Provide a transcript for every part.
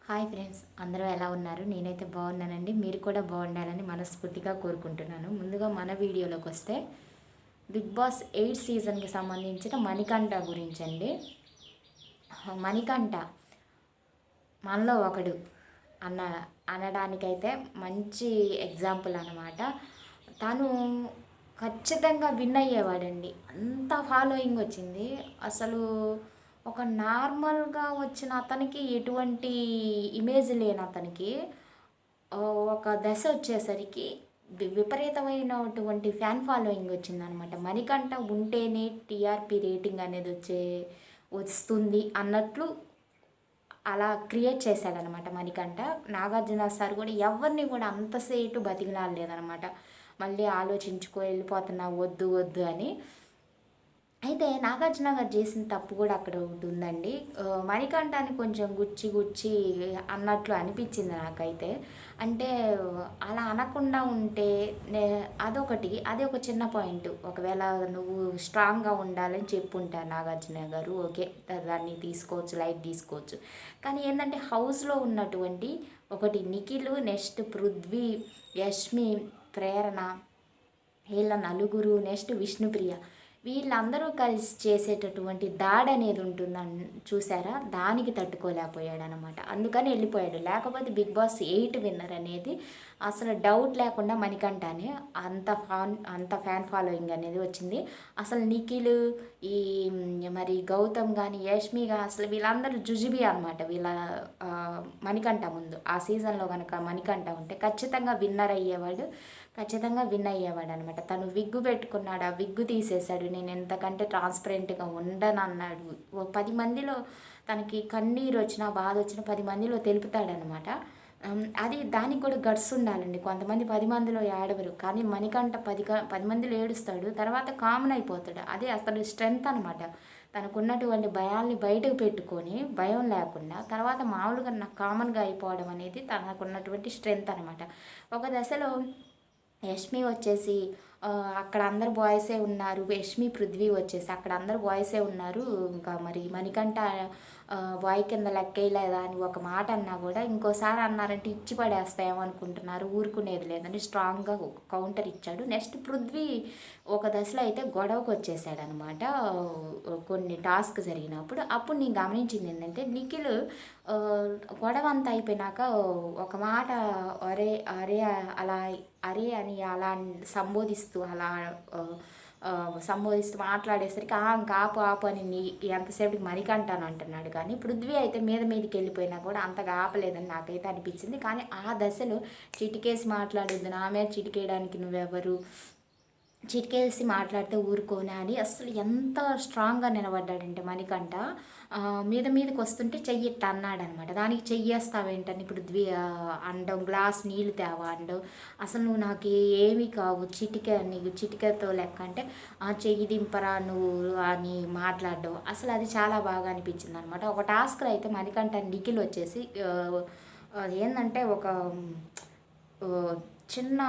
Hi friends, అందరూ ఎలా ఉన్నారు? నేనైతే బాగున్నానండి. మీరు కూడా బాగుండాలని మనస్ఫూర్తిగా కోరుకుంటున్నాను. ముందుగా మన వీడియోలోకి వస్తే బిగ్ బాస్ 8 సీజన్కి సంబంధించిన మణికంఠ గురించండి. మణికంఠ మనలో ఒకడు అన్న అనడానికైతే మంచి ఎగ్జాంపుల్ అన్నమాట. తను ఖచ్చితంగా విన్ అయ్యేవాడండి. అంత ఫాలోయింగ్ వచ్చింది. అసలు ఒక నార్మల్గా వచ్చిన అతనికి ఎటువంటి ఇమేజ్ లేని అతనికి ఒక దశ వచ్చేసరికి విపరీతమైనటువంటి ఫ్యాన్ ఫాలోయింగ్ వచ్చిందనమాట. మణికంఠ ఉంటేనే టీఆర్పీ రేటింగ్ అనేది వస్తుంది అన్నట్లు అలా క్రియేట్ చేశాడనమాట మణికంఠ. నాగార్జున సార్ కూడా ఎవరిని కూడా అంతసేటు బతికిలాడలేదనమాట. మళ్ళీ ఆలోచించుకో వెళ్ళిపోతున్నా వద్దు వద్దు అని. అయితే నాగార్జున గారు చేసిన తప్పు కూడా అక్కడ ఒకటి ఉందండి. మణికంఠాన్ని కొంచెం గుచ్చి అన్నట్లు అనిపించింది నాకైతే. అంటే అలా అనకుండా ఉంటే అదొకటి, అది ఒక చిన్న పాయింట్. ఒకవేళ నువ్వు స్ట్రాంగ్గా ఉండాలని చెప్పుంటారు నాగార్జున గారు, ఓకే, దాన్ని తీసుకోవచ్చు, లైట్ తీసుకోవచ్చు. కానీ ఏంటంటే హౌస్లో ఉన్నటువంటి ఒకటి నిఖిల్, నెక్స్ట్ పృథ్వీ, యష్మి, ప్రేరణ, వీళ్ళ నలుగురు, నెక్స్ట్ విష్ణుప్రియ, వీళ్ళందరూ కలిసి చేసేటటువంటి దాడి అనేది ఉంటుందని చూసారా, దానికి తట్టుకోలేకపోయాడు అనమాట. అందుకని వెళ్ళిపోయాడు. లేకపోతే బిగ్ బాస్ 8 విన్నర్ అనేది అసలు డౌట్ లేకుండా మణికంఠనే. అంత ఫ్యాన్ ఫాలోయింగ్ అనేది వచ్చింది. అసలు నిఖిల్, ఈ మరి గౌతమ్ కానీ, యష్మి కానీ, అసలు వీళ్ళందరూ జుజుబి అనమాట. వీళ్ళ మణికంఠ ముందు ఆ సీజన్లో కనుక మణికంఠ ఉంటే ఖచ్చితంగా విన్ అయ్యేవాడు అనమాట. తను విగ్గు పెట్టుకున్నాడు, ఆ విగ్గు తీసేశాడు. నేను ఎంతకంటే ట్రాన్స్పరెంట్గా ఉండను అన్నాడు. 10 మందిలో తనకి కన్నీరు వచ్చినా బాధ వచ్చినా 10 మందిలో తెలుపుతాడనమాట. అది దానికి కూడా గట్స్ ఉండాలండి. కొంతమంది 10 మందిలో ఏడవరు, కానీ మణికంఠ 10 మందిలో ఏడుస్తాడు, తర్వాత కామన్ అయిపోతాడు. అదే అతడు స్ట్రెంగ్త్ అనమాట. తనకున్నటువంటి భయాల్ని బయటకు పెట్టుకొని భయం లేకుండా తర్వాత మామూలుగా నాకు కామన్గా అయిపోవడం అనేది తనకున్నటువంటి స్ట్రెంగ్త్ అనమాట. ఒక దశలో యష్మి వచ్చేసి అక్కడ అందరు బాయ్సే ఉన్నారు. యష్మి, పృథ్వీ వచ్చేసి అక్కడ అందరు బాయ్సే ఉన్నారు, ఇంకా మరి మణికంఠ బాయ్ కింద లెక్కేయలేదా అని ఒక మాట అన్నా కూడా ఇంకోసారి అన్నారంటే ఇచ్చి పడేస్తాయేమనుకుంటున్నారు, ఊరుకునేది లేదని స్ట్రాంగ్గా కౌంటర్ ఇచ్చాడు. నెక్స్ట్ పృథ్వీ ఒక దశలో అయితే గొడవకు వచ్చేసాడనమాట. కొన్ని టాస్క్ జరిగినప్పుడు అప్పుడు నేను గమనించింది ఏంటంటే నిఖిల్ గొడవ అంతా అయిపోయినాక ఒక మాట అరే అరే అలా అరే అని అలా సంబోధిస్తూ మాట్లాడేసరికి ఇంకా ఆపు ఆపు అని ఎంతసేపటికి మణికంఠాను అంటున్నాడు. కానీ పృథ్వీ అయితే మీదకి వెళ్ళిపోయినా కూడా అంతగా ఆపలేదని నాకైతే అనిపించింది. కానీ ఆ దశలో చిటికేసి మాట్లాడొద్దు, నా మీద చిటికేయడానికి నువ్వెవరు, చిటికేసి మాట్లాడితే ఊరుకోనా అని అసలు ఎంత స్ట్రాంగ్గా నిలబడ్డాడంటే మణికంఠ. మీదకి వస్తుంటే చెయ్యి ఇట్ట అన్నాడనమాట. దానికి చెయ్యేస్తావేంటని పృథ్వీ అండం, గ్లాస్ నీళ్ళు తేవా అండం. అసలు నువ్వు నాకు ఏమీ కావు, నీకు చిటికతో లెక్క అంటే ఆ చెయ్యి దింపరా నువ్వు అని మాట్లాడడం, అసలు అది చాలా బాగా అనిపించింది అనమాట. ఒక టాస్క్లో అయితే మణికంఠ నిఖిల్ వచ్చేసి ఏంటంటే ఒక చిన్న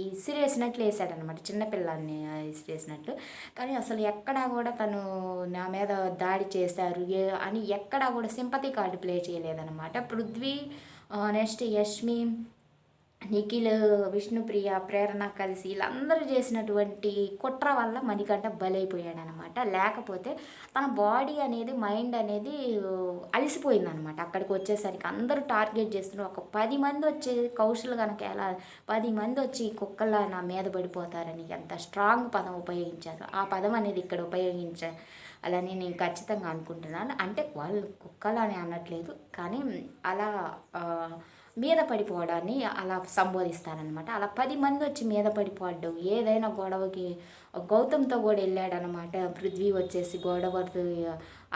ఇసిరేసినట్లు వేసాడనమాట, చిన్నపిల్లాన్ని ఇసిరేసినట్లు. కానీ అసలు ఎక్కడా కూడా తను నా మీద దాడి చేశారు అని ఎక్కడా కూడా సింపతి కార్డు ప్లే చేయలేదన్నమాట. పృథ్వీ, నెక్స్ట్ యష్మి, నిఖిల్, విష్ణుప్రియ, ప్రేరణ కలిసి వీళ్ళందరూ చేసినటువంటి కుట్ర వల్ల మణికంఠ బలైపోయాడు అనమాట. లేకపోతే తన బాడీ అనేది, మైండ్ అనేది అలసిపోయిందనమాట. అక్కడికి వచ్చేసరికి అందరూ టార్గెట్ చేస్తున్నారు. ఒక 10 మంది వచ్చే కౌశల్ కనుక ఎలా 10 మంది వచ్చి కుక్కల్లా నా మీద పడిపోతారని ఎంత స్ట్రాంగ్ పదం ఉపయోగించారు. ఆ పదం అనేది ఇక్కడ అలానే నేను ఖచ్చితంగా అనుకుంటున్నాను. అంటే వాళ్ళు కుక్కలని అనట్లేదు, కానీ అలా మీద పడిపోవడాన్ని అలా సంబోధిస్తారనమాట. అలా 10 మంది వచ్చి మీద పడిపోవడం, ఏదైనా గొడవకి గౌతమ్తో కూడా వెళ్ళాడనమాట. పృథ్వీ వచ్చేసి గొడవతో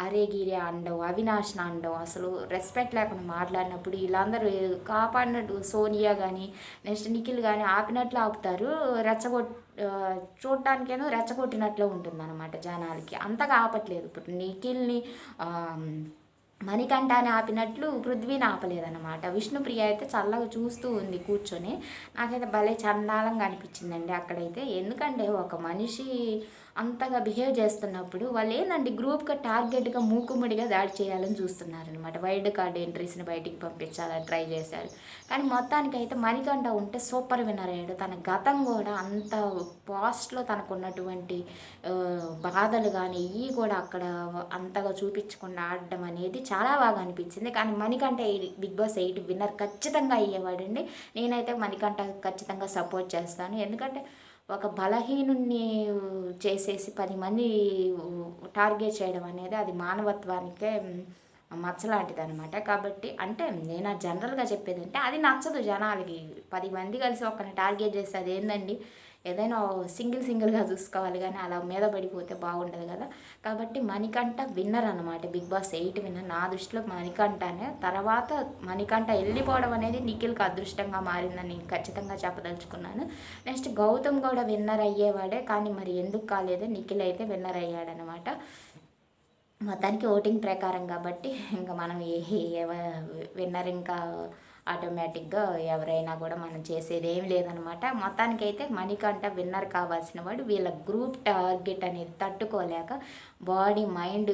అరేగిరి అండవు, అవినాష్ని అండవు, అసలు రెస్పెక్ట్ లేకుండా మాట్లాడినప్పుడు వీళ్ళందరూ కాపాడినట్టు సోనియా కానీ, నెక్స్ట్ నిఖిల్ కానీ ఆపినట్లు ఆపుతారు. చూడటానికేనో రెచ్చగొట్టినట్లు ఉంటుందన్నమాట జనాలకి. అంతగా ఆపట్లేదు. ఇప్పుడు నిఖిల్ని మణికంఠాన్ని ఆపినట్లు పృథ్వీని ఆపలేదన్నమాట. విష్ణుప్రియ అయితే చల్లగా చూస్తూ ఉంది కూర్చొని. నాకైతే భలే చండాలంగా అనిపించిందండి అక్కడైతే. ఎందుకంటే ఒక మనిషి అంతగా బిహేవ్ చేస్తున్నప్పుడు వాళ్ళు ఏందండి గ్రూప్‌గా టార్గెట్‌గా మూకుమ్మడిగా దాడి చేయాలని చూస్తున్నారనమాట. వైల్డ్ కార్డ్ ఎంట్రీస్‌ని బయటికి పంపించాలని ట్రై చేశారు. కానీ మొత్తానికైతే మణికంఠ ఉంటే సూపర్ విన్నర్ అయ్యాడు. తన గతం గూడా అంత పాస్ట్‌లో తనకున్నటువంటి బాధలు గానీ, ఇయ్యి కూడా అక్కడ అంతగా చూపించకుండా ఆడడం అనేది చాలా బాగా అనిపించింది. కానీ మణికంఠ బిగ్ బాస్ 8 విన్నర్ ఖచ్చితంగా అయ్యేవాడండి. నేనైతే మణికంఠ ఖచ్చితంగా సపోర్ట్ చేస్తాను. ఎందుకంటే ఒక బలహీనుడిని చేసేసి 10 మంది టార్గెట్ చేయడం అనేది అది మానవత్వానికే మచ్చలాంటిదనమాట. కాబట్టి అంటే నేను జనరల్‌గా చెప్పేదంటే అది నచ్చదు జనాలకి. 10 మంది కలిసి ఒకరిని టార్గెట్ చేస్తే అదేందండి? ఏదైనా సింగిల్‌గా చూసుకోవాలి గానీ అలా మీద పడిపోతే బాగుండదు గదా! కాబట్టి మణికంఠ విన్నర్ అనమాట. Bigg Boss 8 winner. నా దృష్టిలో మణికంఠనే. తర్వాత మణికంఠ ఎళ్ళిపోవడం అనేది నిఖిల్‌కి అదృష్టంగా మారిందని ఖచ్చితంగా చెప్పదలుచుకున్నాను. నెక్స్ట్ గౌతమ్ గూడా విన్నర్ అయ్యేవాడే. కానీ మరి ఎందుకు కాలేదు? నిఖిల్ అయితే విన్నర్ అయ్యాడనమాట. మొత్తానికి ఓటింగ్ ప్రకారం కాబట్టి ఇంకా మనం విన్నర్ ఇంకా ఆటోమేటిక్‌గా ఎవరైనా కూడా మనం చేసేది ఏమి లేదనమాట. మొత్తానికైతే మణికంఠ విన్నర్ కావాల్సిన వాడు. వీళ్ళ గ్రూప్ టార్గెట్ అనేది తట్టుకోలేక బాడీ, మైండ్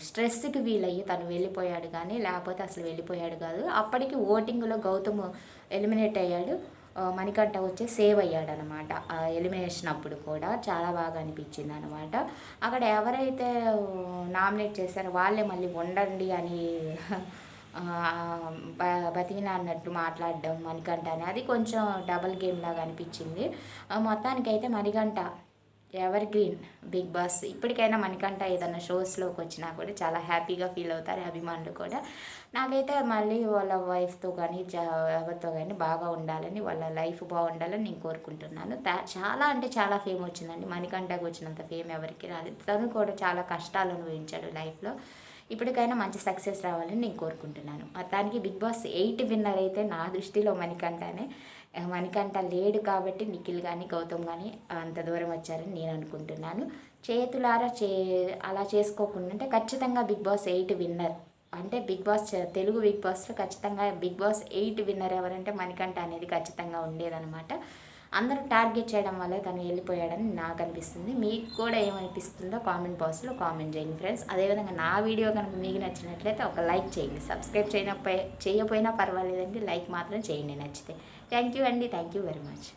స్ట్రెస్‌కి వీలయ్యి తను వెళ్ళిపోయాడు కానీ, లేకపోతే అసలు వెళ్ళిపోయాడు కాదు. అప్పటికి ఓటింగ్‌లో గౌతమ్ ఎలిమినేట్ అయ్యాడు. మణికంఠ వచ్చి సేవ్ అయ్యాడనమాట. ఆ ఎలిమినేషన్ అప్పుడు కూడా చాలా బాగా అనిపించిందనమాట. అక్కడ ఎవరైతే నామినేట్ చేశారో వాళ్ళే మళ్ళీ ఉండండి అని బ బతిమిలాడినట్టు మాట్లాడడం మణికంఠని. అది కొంచెం డబుల్ గేమ్ లాగా అనిపించింది. మొత్తానికైతే Manikanta evergreen Bigg Boss. ఇప్పటికైనా మణికంఠ ఏదైనా షోస్‌లోకి వచ్చినా కూడా చాలా హ్యాపీగా ఫీల్ అవుతారు అభిమానులు కూడా. నాకైతే మళ్ళీ వాళ్ళ వైఫ్‌తో కానీ, ఎవరితో కానీ బాగా ఉండాలని, వాళ్ళ లైఫ్ బాగుండాలని నేను కోరుకుంటున్నాను. చాలా అంటే చాలా ఫేమ్ వచ్చిందండి. మణికంఠకి వచ్చినంత ఫేమ్ ఎవరికీ రాలేదు. తను కూడా చాలా కష్టాలు అనుభవించాడు లైఫ్‌లో. ఇప్పటికైనా మంచి సక్సెస్ రావాలని నేను కోరుకుంటున్నాను. మొత్తానికి బిగ్ బాస్ 8 విన్నర్ అయితే నా దృష్టిలో మణికంఠనే. మణికంఠ లేడు కాబట్టి నిఖిల్ కానీ, గౌతమ్ కానీ అంత దూరం వచ్చారని నేను అనుకుంటున్నాను. చేతులారా అలా చేసుకోకుండా అంటే ఖచ్చితంగా బిగ్ బాస్ 8 విన్నర్. అంటే బిగ్ బాస్ తెలుగు బిగ్ బాస్‌లో ఖచ్చితంగా బిగ్ బాస్ 8 విన్నర్ ఎవరంటే మణికంఠ అనేది ఖచ్చితంగా ఉండేదనమాట. అందరూ టార్గెట్ చేయడం వల్లే తను వెళ్ళిపోయాడని నాకు అనిపిస్తుంది. మీకు కూడా ఏమనిపిస్తుందో కామెంట్ బాక్స్‌లో కామెంట్ చేయండి ఫ్రెండ్స్. అదేవిధంగా నా వీడియో కనుక మీకు నచ్చినట్లయితే ఒక లైక్ చేయండి. సబ్స్క్రైబ్ చేయకపోయినా పర్వాలేదండి. లైక్ మాత్రం చేయండి నచ్చితే. థ్యాంక్ యూ అండి. Thank you very much.